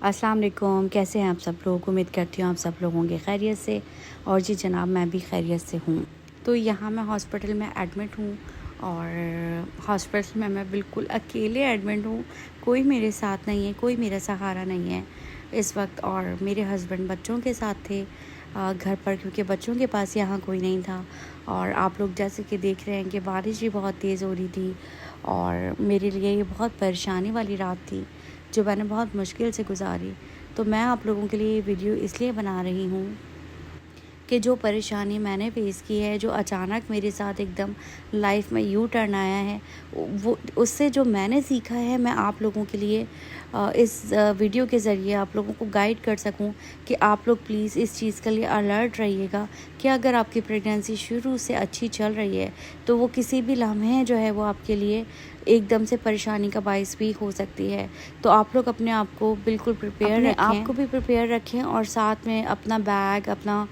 अस्सलाम वालेकुम, कैसे हैं आप सब लोग। उम्मीद करती हूँ आप सब लोग होंगे खैरियत से। और जी जनाब, मैं भी खैरियत से हूँ। तो यहाँ मैं हॉस्पिटल में एडमिट हूँ और हॉस्पिटल में मैं बिल्कुल अकेले एडमिट हूँ। कोई मेरे साथ नहीं है, कोई मेरा सहारा नहीं है इस वक्त। और मेरे हस्बैंड बच्चों के साथ थे घर पर, क्योंकि बच्चों के पास यहाँ कोई नहीं था। और आप लोग जैसे कि देख रहे हैं कि बारिश भी बहुत तेज़ हो रही थी और मेरे लिए ये बहुत परेशानी वाली रात थी जो मैंने बहुत मुश्किल से गुजारी। तो मैं आप लोगों के लिए ये वीडियो इसलिए बना रही हूँ कि जो परेशानी मैंने फ़ेस की है, जो अचानक मेरे साथ एकदम लाइफ में यू टर्न आया है, वो उससे जो मैंने सीखा है मैं आप लोगों के लिए इस वीडियो के ज़रिए आप लोगों को गाइड कर सकूं कि आप लोग प्लीज़ इस चीज़ के लिए अलर्ट रहिएगा कि अगर आपकी प्रेगनेंसी शुरू से अच्छी चल रही है तो वो किसी भी लम्हे जो है वो आपके लिए एकदम से परेशानी का बायस भी हो सकती है। तो आप लोग अपने आप को बिल्कुल प्रिपेयर रखें, आपको भी प्रिपेयर रखें और साथ में अपना बैग, अपना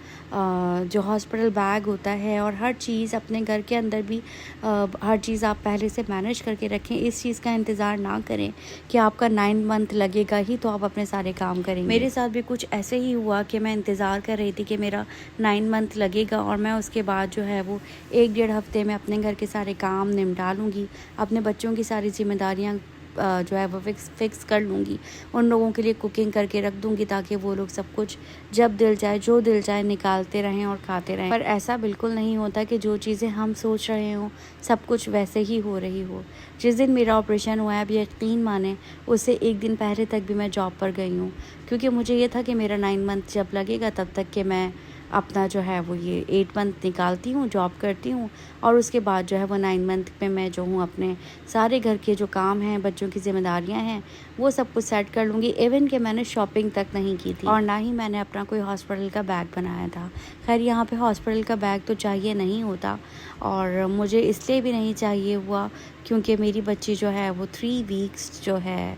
जो हॉस्पिटल बैग होता है और हर चीज़ अपने घर के अंदर भी हर चीज़ आप पहले से मैनेज करके रखें। इस चीज़ का इंतज़ार ना करें कि आपका 9 मंथ लगेगा ही तो आप अपने सारे काम करेंगे। मेरे साथ भी कुछ ऐसे ही हुआ कि मैं इंतज़ार कर रही थी कि मेरा 9 मंथ लगेगा और मैं उसके बाद जो है वो 1-1.5 हफ्ते में अपने घर के सारे काम निपटा लूँगी, अपने बच्चों की सारी जिम्मेदारियाँ जो है वो फिक्स कर लूँगी, उन लोगों के लिए कुकिंग करके रख दूँगी ताकि वो लोग सब कुछ जब दिल चाहे जो दिल चाहे निकालते रहें और खाते रहें। पर ऐसा बिल्कुल नहीं होता कि जो चीज़ें हम सोच रहे हों सब कुछ वैसे ही हो रही हो। जिस दिन मेरा ऑपरेशन हुआ है, अब यकीन माने उससे 1 दिन पहले तक भी मैं जॉब पर गई हूँ, क्योंकि मुझे ये था कि मेरा 9 मंथ जब लगेगा तब तक कि मैं अपना जो है वो ये 8 मंथ निकालती हूँ, जॉब करती हूँ और उसके बाद जो है वो 9 मंथ में मैं जो हूँ अपने सारे घर के जो काम हैं, बच्चों की ज़िम्मेदारियाँ हैं, वो सब कुछ सेट कर लूँगी। इवन कि मैंने शॉपिंग तक नहीं की थी और ना ही मैंने अपना कोई हॉस्पिटल का बैग बनाया था। खैर यहाँ पे हॉस्पिटल का बैग तो चाहिए नहीं होता और मुझे इसलिए भी नहीं चाहिए हुआ क्योंकि मेरी बच्ची जो है वो 3 वीक्स जो है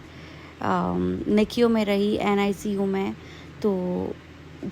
निक्यू में रही, NICU में। तो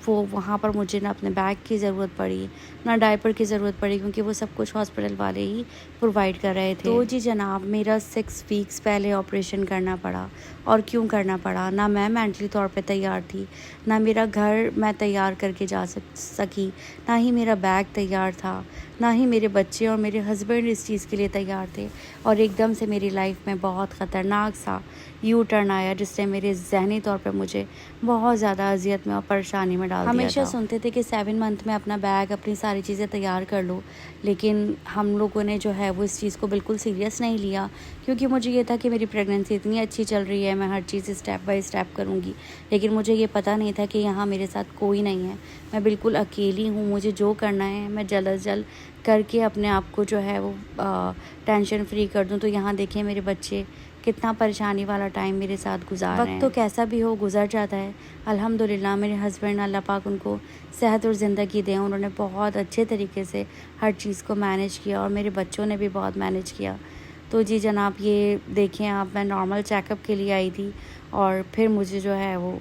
वो वहाँ पर मुझे ना अपने बैग की ज़रूरत पड़ी, ना डायपर की ज़रूरत पड़ी, क्योंकि वो सब कुछ हॉस्पिटल वाले ही प्रोवाइड कर रहे थे। तो जी जनाब, मेरा 6 वीक्स पहले ऑपरेशन करना पड़ा। और क्यों करना पड़ा? ना मैं मेंटली तौर पे तैयार थी, ना मेरा घर मैं तैयार करके जा सकी, ना ही मेरा बैग तैयार था, ना ही मेरे बच्चे और मेरे हस्बैंड इस चीज़ के लिए तैयार थे। और एकदम से मेरी लाइफ में बहुत ख़तरनाक सा यू टर्न आया जिसने मेरे ज़हनी तौर पे मुझे बहुत ज़्यादा अजियत में और परेशानी में डाल दिया था। हमेशा सुनते थे कि 7 मंथ में अपना बैग, अपनी सारी चीज़ें तैयार कर लो, लेकिन हम लोगों ने जो है वो इस चीज़ को बिल्कुल सीरियस नहीं लिया, क्योंकि मुझे ये था कि मेरी प्रेगनेंसी इतनी अच्छी चल रही है, मैं हर चीज़ स्टेप बाय स्टेप करूँगी। लेकिन मुझे ये पता नहीं था कि यहाँ मेरे साथ कोई नहीं है, मैं बिल्कुल अकेली हूँ। मुझे जो करना है मैं जल्द अज जल्द करके अपने आप को जो है वो टेंशन फ्री कर दूँ। तो यहाँ देखें मेरे बच्चे कितना परेशानी वाला टाइम मेरे साथ गुजार रहे हैं। वक्त तो कैसा भी हो गुजर जाता है। अल्हम्दुलिल्लाह मेरे हस्बैंड, अल्लाह पाक उनको सेहत और ज़िंदगी दें, उन्होंने बहुत अच्छे तरीके से हर चीज़ को मैनेज किया और मेरे बच्चों ने भी बहुत मैनेज किया। तो जी जनाब, ये देखें आप, मैं नॉर्मल चेकअप के लिए आई थी और फिर मुझे जो है वो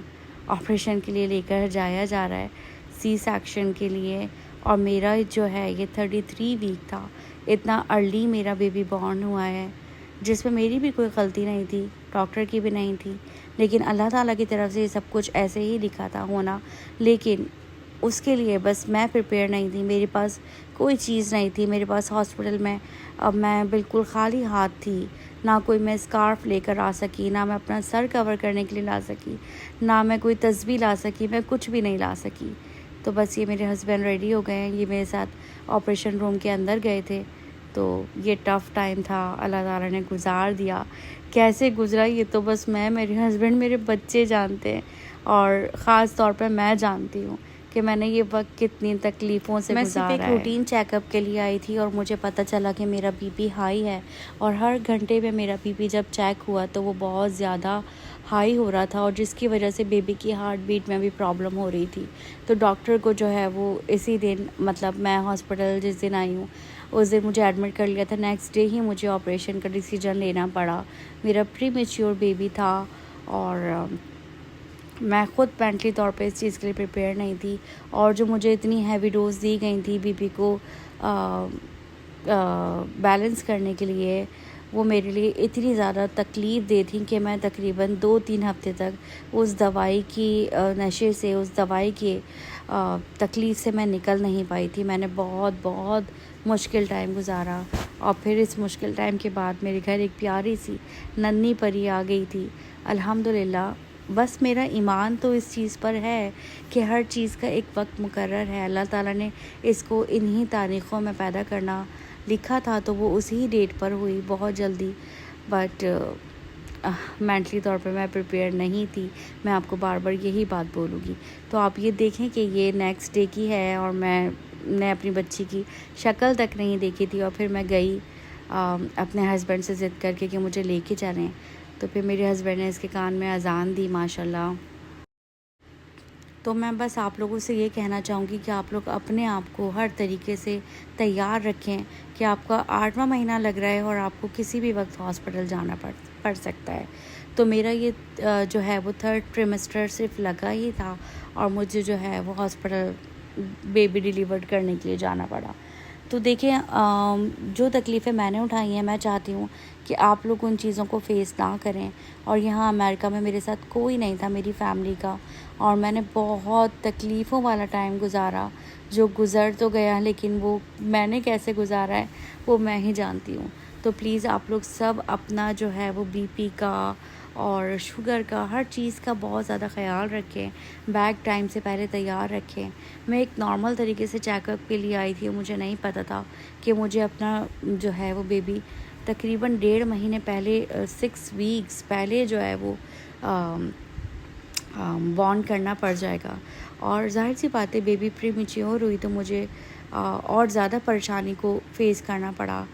ऑपरेशन के लिए लेकर जाया जा रहा है, C सेक्शन के लिए। और मेरा जो है ये 33 वीक था। इतना अर्ली मेरा बेबी बॉर्न हुआ है जिसमें मेरी भी कोई गलती नहीं थी, डॉक्टर की भी नहीं थी, लेकिन अल्लाह ताला की तरफ से ये सब कुछ ऐसे ही लिखा था होना। लेकिन उसके लिए बस मैं प्रिपेयर नहीं थी, मेरे पास कोई चीज़ नहीं थी। मेरे पास हॉस्पिटल में अब मैं बिल्कुल खाली हाथ थी, ना कोई मैं स्कार्फ लेकर आ सकी, ना मैं अपना सर कवर करने के लिए ला सकी, ना मैं कोई तस्बीह ला सकी, मैं कुछ भी नहीं ला सकी। तो बस ये मेरे हस्बैंड रेडी हो गए हैं, ये मेरे साथ ऑपरेशन रूम के अंदर गए थे। तो ये टफ़ टाइम था, अल्लाह ताला ने गुजार दिया। कैसे गुजरा ये तो बस मैं, मेरे हस्बैंड, मेरे बच्चे जानते हैं और ख़ास तौर पे मैं जानती हूँ कि मैंने ये वक्त कितनी तकलीफ़ों से गुजारा है। मैं सिर्फ एक रूटीन चेकअप के लिए आई थी और मुझे पता चला कि मेरा BP हाई है और हर घंटे में मेरा BP जब चेक हुआ तो वो बहुत ज़्यादा हाई हो रहा था और जिसकी वजह से बेबी की हार्ट बीट में भी प्रॉब्लम हो रही थी। तो डॉक्टर को जो है वो इसी दिन, मतलब मैं हॉस्पिटल जिस दिन आई हूँ उस दिन मुझे एडमिट कर लिया था। नेक्स्ट डे ही मुझे ऑपरेशन का डिसीजन लेना पड़ा। मेरा प्रीमेच्योर बेबी था और मैं ख़ुद मेंटली तौर पे इस चीज़ के लिए प्रिपेयर नहीं थी। और जो मुझे इतनी हैवी डोज दी गई थी BP को बैलेंस करने के लिए, वो मेरे लिए इतनी ज़्यादा तकलीफ़ दे थी कि मैं तकरीबन 2-3 हफ़्ते तक उस दवाई की नशे से, उस दवाई की तकलीफ़ से मैं निकल नहीं पाई थी। मैंने बहुत बहुत मुश्किल टाइम गुज़ारा और फिर इस मुश्किल टाइम के बाद मेरे घर एक प्यारी सी नन्ही परी आ गई थी। अल्हम्दुलिल्लाह, बस मेरा ईमान तो इस चीज़ पर है कि हर चीज़ का एक वक्त मुकर्रर है। अल्लाह ताला ने इसको इन्हीं तारीख़ों में पैदा करना लिखा था तो वो उसी डेट पर हुई, बहुत जल्दी। बट मेंटली तौर पे मैं प्रिपेयर नहीं थी। मैं आपको बार बार यही बात बोलूँगी। तो आप ये देखें कि ये नेक्स्ट डे की है और मैंने अपनी बच्ची की शक्ल तक नहीं देखी थी और फिर मैं गई अपने हस्बैंड से ज़िद करके कि मुझे लेके चलें। तो फिर मेरे हस्बैंड ने इसके कान में अज़ान दी माशाल्लाह। तो मैं बस आप लोगों से ये कहना चाहूँगी कि आप लोग अपने आप को हर तरीके से तैयार रखें कि आपका 8वां महीना लग रहा है और आपको किसी भी वक्त हॉस्पिटल जाना पड़ सकता है। तो मेरा ये जो है वो 3rd ट्रिमेस्टर सिर्फ लगा ही था और मुझे जो है वो हॉस्पिटल बेबी डिलीवर्ड करने के लिए जाना पड़ा। तो देखिए, जो तकलीफ़ें मैंने उठाई हैं, मैं चाहती हूँ कि आप लोग उन चीज़ों को फ़ेस ना करें। और यहाँ अमेरिका में मेरे साथ कोई नहीं था मेरी फ़ैमिली का और मैंने बहुत तकलीफ़ों वाला टाइम गुज़ारा, जो गुज़र तो गया लेकिन वो मैंने कैसे गुज़ारा है वो मैं ही जानती हूँ। तो प्लीज़ आप लोग सब अपना जो है वो बीपी का और शुगर का, हर चीज़ का बहुत ज़्यादा ख़याल रखें। बैग टाइम से पहले तैयार रखें। मैं एक नॉर्मल तरीके से चेकअप के लिए आई थी और मुझे नहीं पता था कि मुझे अपना जो है वो बेबी तकरीबन 1.5 महीने पहले 6 वीक्स पहले जो है वो बॉर्न करना पड़ जाएगा। और ज़ाहिर सी बात है, बेबी प्रीमेच्योर हुई तो मुझे और ज़्यादा परेशानी को फ़ेस करना पड़ा,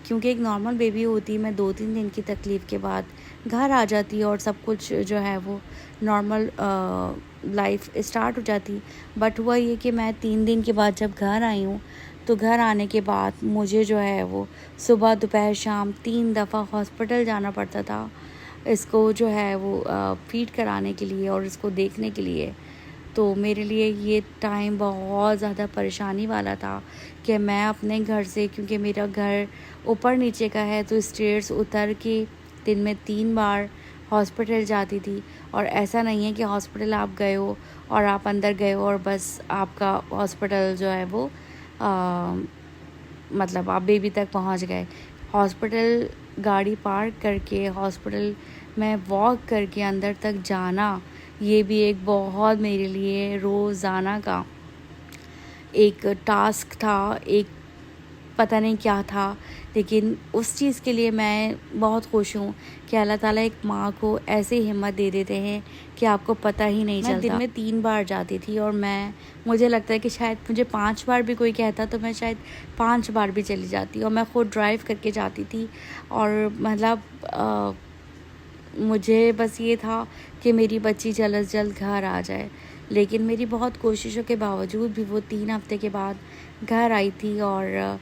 क्योंकि एक नॉर्मल बेबी होती मैं 2-3 दिन की तकलीफ़ के बाद घर आ जाती और सब कुछ जो है वो नॉर्मल लाइफ स्टार्ट हो जाती। बट हुआ ये कि मैं 3 दिन के बाद जब घर आई हूँ तो घर आने के बाद मुझे जो है वो सुबह दोपहर शाम 3 दफ़ा हॉस्पिटल जाना पड़ता था इसको जो है वो फीड कराने के लिए और इसको देखने के लिए। तो मेरे लिए ये टाइम बहुत ज़्यादा परेशानी वाला था कि मैं अपने घर से, क्योंकि मेरा घर ऊपर नीचे का है, तो स्टेयर्स उतर के दिन में 3 बार हॉस्पिटल जाती थी। और ऐसा नहीं है कि हॉस्पिटल आप गए हो और आप अंदर गए हो और बस आपका हॉस्पिटल जो है वो मतलब आप बेबी तक पहुंच गए। हॉस्पिटल गाड़ी पार्क करके हॉस्पिटल में वॉक करके अंदर तक जाना, ये भी एक बहुत मेरे लिए रोज़ाना का एक टास्क था, एक पता नहीं क्या था। लेकिन उस चीज़ के लिए मैं बहुत खुश हूँ कि अल्लाह ताला एक माँ को ऐसे हिम्मत दे देते हैं कि आपको पता ही नहीं चलता। मैं दिन में 3 बार जाती थी और मुझे लगता है कि शायद मुझे 5 बार भी कोई कहता तो मैं शायद 5 बार भी चली जाती। और मैं ख़ुद ड्राइव करके जाती थी और मतलब मुझे बस ये था कि मेरी बच्ची जल्द से जल्द घर आ जाए। लेकिन मेरी बहुत कोशिशों के बावजूद भी वो 3 हफ़्ते के बाद घर आई थी। और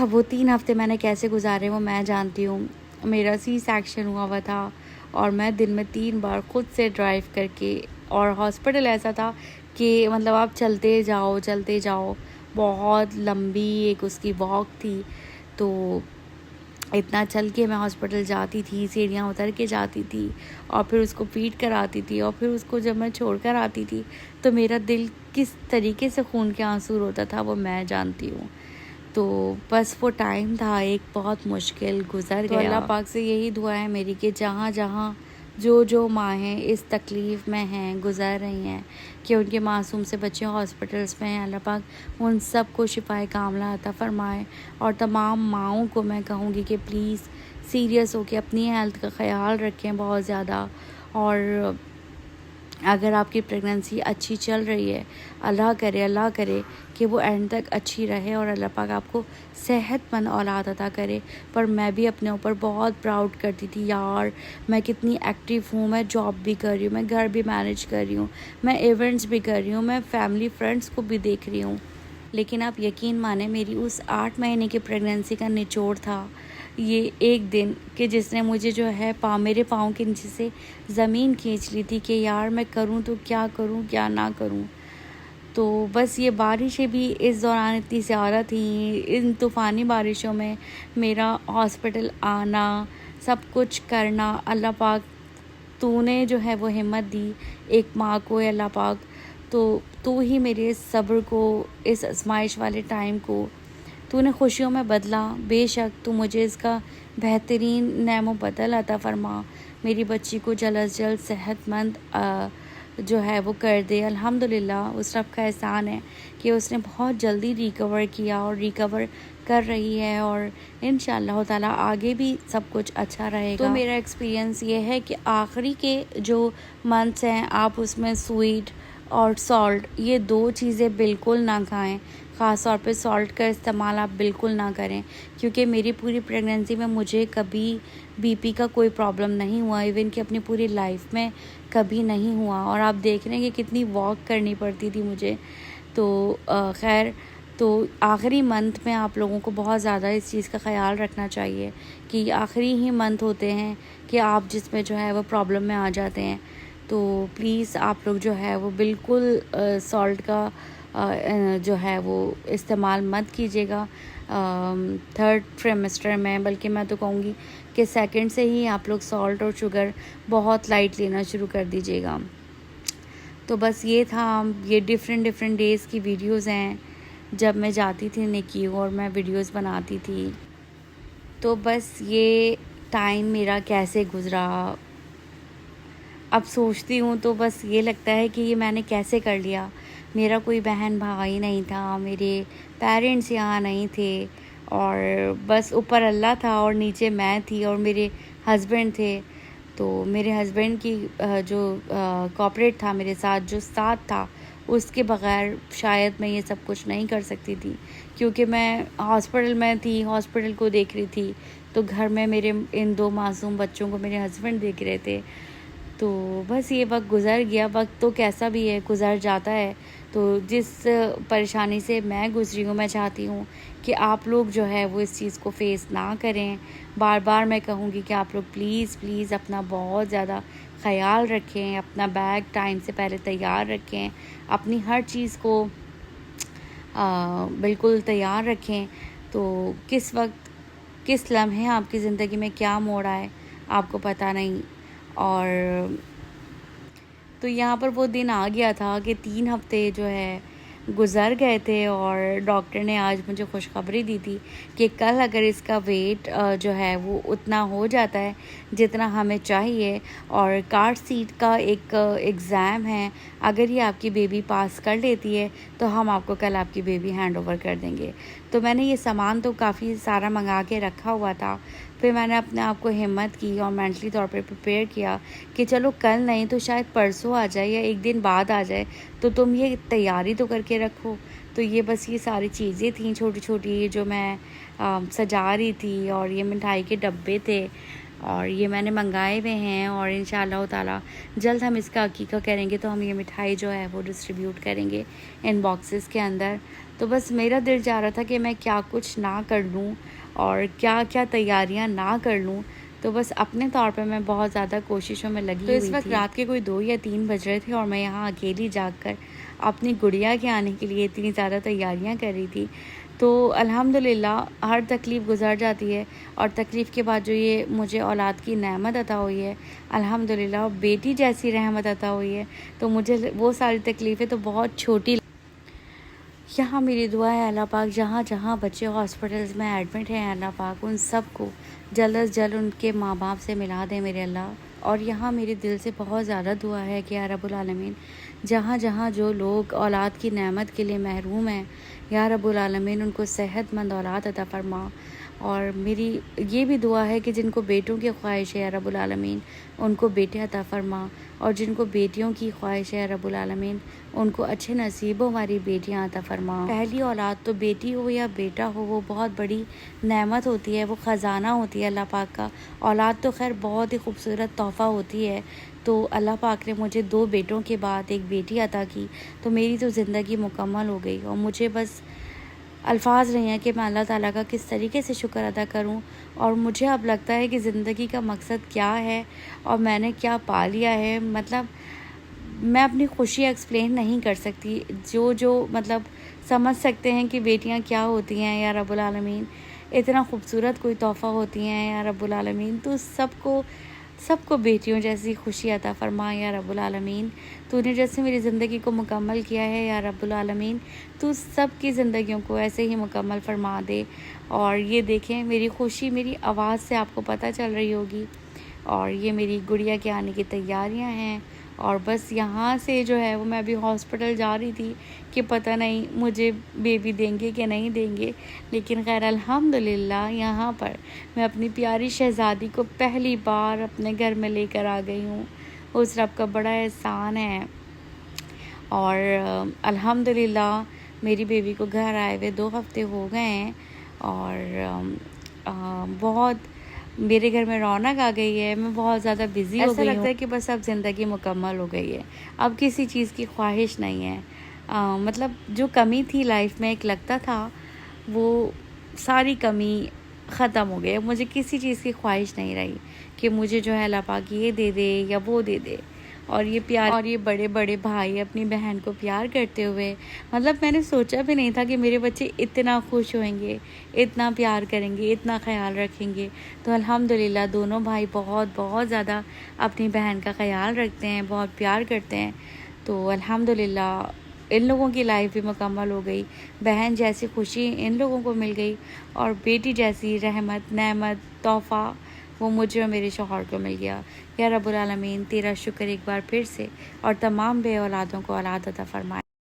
वो 3 हफ़्ते मैंने कैसे गुजारे वो मैं जानती हूँ। मेरा C-सेक्शन हुआ था और मैं दिन में 3 बार खुद से ड्राइव करके, और हॉस्पिटल ऐसा था कि मतलब आप चलते जाओ, बहुत लंबी एक उसकी वॉक थी। तो इतना चल के मैं हॉस्पिटल जाती थी, सीढ़ियाँ उतर के जाती थी और फिर उसको फीड कराती थी। और फिर उसको जब मैं छोड़ कर आती थी तो मेरा दिल किस तरीके से खून के आंसू रोता था वो मैं जानती हूँ। तो बस वो टाइम था एक बहुत मुश्किल गुज़र गया। अल्लाह पाक से यही दुआ है मेरी कि जहाँ जहाँ जो माहें इस तकलीफ़ में हैं, गुज़र रही हैं, कि उनके मासूम से बच्चे हॉस्पिटल्स में हैं, अल्लाह पाक उन सब को शिफाए कामला अता फ़रमाए। और तमाम माँओं को मैं कहूँगी कि प्लीज़ सीरियस होकर अपनी हेल्थ का ख़याल रखें बहुत ज़्यादा। और अगर आपकी प्रेगनेंसी अच्छी चल रही है, अल्लाह करे कि वो एंड तक अच्छी रहे और अल्लाह पाक आपको सेहतमंद औलाद अता करे। पर मैं भी अपने ऊपर बहुत प्राउड करती थी, यार मैं कितनी एक्टिव हूँ, मैं जॉब भी कर रही हूँ, मैं घर भी मैनेज कर रही हूँ, मैं इवेंट्स भी कर रही हूँ, मैं फैमिली फ्रेंड्स को भी देख रही हूँ। लेकिन आप यकीन माने, मेरी उस 8 महीने की प्रेगनेंसी का निचोड़ था ये एक दिन कि जिसने मुझे जो है मेरे पाँव के नीचे से ज़मीन खींच ली थी कि यार मैं करूँ तो क्या करूँ क्या ना करूँ। तो बस ये बारिशें भी इस दौरान इतनी ज़्यादा थी, इन तूफ़ानी बारिशों में मेरा हॉस्पिटल आना, सब कुछ करना, अल्लाह पाक तूने जो है वो हिम्मत दी एक माँ को, अल्लाह पाक तो तू ही मेरे इस सब्र को, इस आजमाइश वाले टाइम को तूने खुशियों में बदला। बेशक तू मुझे इसका बेहतरीन नेमो बदल अता फरमा, मेरी बच्ची को जल्द अज जल्द सेहतमंद जो है वो कर दे। अल्हम्दुलिल्लाह उस रब का एहसान है कि उसने बहुत जल्दी रिकवर किया और रिकवर कर रही है, और इंशाअल्लाह ताला आगे भी सब कुछ अच्छा रहेगा। तो मेरा एक्सपीरियंस ये है कि आखिरी के जो मंथ्स हैं आप उसमें स्वीट और सॉल्ट, ये 2 चीज़ें बिल्कुल ना खाएं। ख़ास तौर पे सॉल्ट का इस्तेमाल आप बिल्कुल ना करें, क्योंकि मेरी पूरी प्रेगनेंसी में मुझे कभी बीपी का कोई प्रॉब्लम नहीं हुआ, इवन कि अपनी पूरी लाइफ में कभी नहीं हुआ। और आप देख रहे हैं कि कितनी वॉक करनी पड़ती थी मुझे। तो खैर, तो आखिरी मंथ में आप लोगों को बहुत ज़्यादा इस चीज़ का ख़याल रखना चाहिए कि आखिरी ही मंथ होते हैं कि आप जिसमें जो है वो प्रॉब्लम में आ जाते हैं। तो प्लीज़ आप लोग जो है वो बिल्कुल सॉल्ट का जो है वो इस्तेमाल मत कीजिएगा 3rd ट्रिमेस्टर में, बल्कि मैं तो कहूँगी कि 2nd से ही आप लोग सॉल्ट और शुगर बहुत लाइट लेना शुरू कर दीजिएगा। तो बस ये था, ये डिफरेंट डेज़ की वीडियोज़ हैं जब मैं जाती थी निक्यू और मैं वीडियोज़ बनाती थी। तो बस ये टाइम मेरा कैसे गुज़रा अब सोचती हूँ तो बस ये लगता है कि ये मैंने कैसे कर लिया। मेरा कोई बहन भाई नहीं था, मेरे पेरेंट्स यहाँ नहीं थे, और बस ऊपर अल्लाह था और नीचे मैं थी और मेरे हस्बैंड थे। तो मेरे हस्बैंड की जो कॉर्पोरेट था मेरे साथ, जो साथ था, उसके बग़ैर शायद मैं ये सब कुछ नहीं कर सकती थी, क्योंकि मैं हॉस्पिटल में थी, हॉस्पिटल को देख रही थी, तो घर में मेरे इन 2 मासूम बच्चों को मेरे हस्बैंड देख रहे थे। तो बस ये वक्त गुज़र गया, वक्त तो कैसा भी है गुज़र जाता है। तो जिस परेशानी से मैं गुज़री हूँ, मैं चाहती हूँ कि आप लोग जो है वो इस चीज़ को फ़ेस ना करें। बार बार मैं कहूँगी कि आप लोग प्लीज़ अपना बहुत ज़्यादा ख़याल रखें, अपना बैग टाइम से पहले तैयार रखें, अपनी हर चीज़ को बिल्कुल तैयार रखें। तो किस वक्त, किस लम्हे आपकी ज़िंदगी में क्या मोड़ आए आपको पता नहीं। और तो यहाँ पर वो दिन आ गया था कि 3 हफ़्ते जो है गुज़र गए थे, और डॉक्टर ने आज मुझे खुशखबरी दी थी कि कल अगर इसका वेट जो है वो उतना हो जाता है जितना हमें चाहिए, और कार्ड सीट का एक एग्ज़ाम है, अगर ये आपकी बेबी पास कर लेती है तो हम आपको कल आपकी बेबी हैंड ओवर कर देंगे। तो मैंने ये सामान तो काफ़ी सारा मंगा के रखा हुआ था। फिर मैंने अपने आप को हिम्मत की और मेंटली तौर पे प्रिपेयर किया कि चलो कल नहीं तो शायद परसों आ जाए या एक दिन बाद आ जाए, तो तुम ये तैयारी तो करके रखो। तो ये बस ये सारी चीज़ें थी छोटी छोटी जो मैं सजा रही थी, और ये मिठाई के डब्बे थे और ये मैंने मंगाए हुए हैं, और इंशाअल्लाह ताला जल्द हम इसका हकीका करेंगे तो हम ये मिठाई जो है वो डिस्ट्रीब्यूट करेंगे इन बॉक्सेस के अंदर। तो बस मेरा दिल चाह रहा था कि मैं क्या कुछ ना कर लूँ और क्या क्या तैयारियां ना कर लूँ। तो बस अपने तौर पे मैं बहुत ज़्यादा कोशिशों में लगी हुई थी। तो इस वक्त रात के कोई 2 या 3 बज रहे थे और मैं यहाँ अकेली जाकर अपनी गुड़िया के आने के लिए इतनी ज़्यादा तैयारियां कर रही थी। तो अल्हम्दुलिल्लाह हर तकलीफ़ गुज़र जाती है, और तकलीफ़ के बाद जो ये मुझे औलाद की नेमत अता हुई है, अल्हम्दुलिल्लाह बेटी जैसी रहमत अता हुई है, तो मुझे वो सारी तकलीफ़ें तो बहुत छोटी। यहाँ मेरी दुआ है अल्लाह पाक जहाँ जहाँ बच्चे हॉस्पिटल्स में एडमिट हैं, अल्लाह पाक उन सब को जल्द अज जल्द उनके माँ बाप से मिला दे मेरे अल्लाह। और यहाँ मेरे दिल से बहुत ज़्यादा दुआ है कि या रब्बुल आलमीन जहाँ जहाँ जो लोग औलाद की नेमत के लिए महरूम हैं, या रब्बुल आलमीन उनको सेहतमंद औलाद अता फरमा। और मेरी ये भी दुआ है कि जिनको बेटों की ख्वाहिश है या रब्बुल आलमीन उनको बेटे अता फरमा, और जिनको बेटियों की ख्वाहिश है या रब्बुल आलमीन उनको अच्छे नसीबों वाली बेटियां अता फरमा। पहली औलाद तो बेटी हो या बेटा हो वो बहुत बड़ी नेमत होती है, वो ख़जाना होती है अल्लाह पाक का। औलाद तो खैर बहुत ही खूबसूरत तोहफ़ा होती है। तो अल्लाह पाक ने मुझे 2 बेटों के बाद एक बेटी अता की, तो मेरी तो ज़िंदगी मुकम्मल हो गई। और मुझे बस अल्फाज नहीं है कि मैं अल्लाह ताला का किस तरीके से शुक्र अदा करूं। और मुझे अब लगता है कि ज़िंदगी का मकसद क्या है और मैंने क्या पा लिया है। मतलब मैं अपनी खुशी एक्सप्लेन नहीं कर सकती। जो जो मतलब समझ सकते हैं कि बेटियां क्या होती हैं या रब्बुल आलमीन, इतना खूबसूरत कोई तोहफ़ा होती हैं या रब्बुल आलमीन, तो सबको बेटियों जैसी खुशी अता फ़रमा या रब्बुल आलमीन। तूने जैसे मेरी ज़िंदगी को मुकम्मल किया है या रब्बुल आलमीन, तू सबकी ज़िंदगियों को ऐसे ही मुकम्मल फ़रमा दे। और ये देखें, मेरी खुशी मेरी आवाज़ से आपको पता चल रही होगी। और ये मेरी गुड़िया के आने की तैयारियां हैं। और बस यहाँ से जो है वो मैं अभी हॉस्पिटल जा रही थी कि पता नहीं मुझे बेबी देंगे कि नहीं देंगे, लेकिन खैर अल्हम्दुलिल्लाह यहाँ पर मैं अपनी प्यारी शहज़ादी को पहली बार अपने घर में लेकर आ गई हूँ। उस रब का बड़ा एहसान है। और अल्हम्दुलिल्लाह मेरी बेबी को घर आए हुए 2 हफ़्ते हो गए हैं। और बहुत मेरे घर में रौनक आ गई है। मैं बहुत ज़्यादा बिज़ी हो गई हूँ। ऐसा लगता है कि बस अब ज़िंदगी मुकम्मल हो गई है, अब किसी चीज़ की ख्वाहिश नहीं है। मतलब जो कमी थी लाइफ में एक लगता था, वो सारी कमी ख़त्म हो गई। अब मुझे किसी चीज़ की ख्वाहिश नहीं रही कि मुझे जो है अल्लाह पाक ये दे दे या वो दे दे। और ये प्यार और ये बड़े बड़े भाई अपनी बहन को प्यार करते हुए, मतलब मैंने सोचा भी नहीं था कि मेरे बच्चे इतना खुश होंगे, इतना प्यार करेंगे, इतना ख्याल रखेंगे। तो अल्हम्दुलिल्लाह दोनों भाई बहुत बहुत ज़्यादा अपनी बहन का ख्याल रखते हैं, बहुत प्यार करते हैं। तो अल्हम्दुलिल्लाह इन लोगों की लाइफ भी मुकम्मल हो गई। बहन जैसी खुशी इन लोगों को मिल गई और बेटी जैसी रहमत, नेमत, तोहफ़ा वो मुझे और मेरे शौहर को मिल गया। या रब्बुल आलमीन तेरा शुक्र एक बार फिर से, और तमाम बे औलादों को औलाद अता फ़रमाए।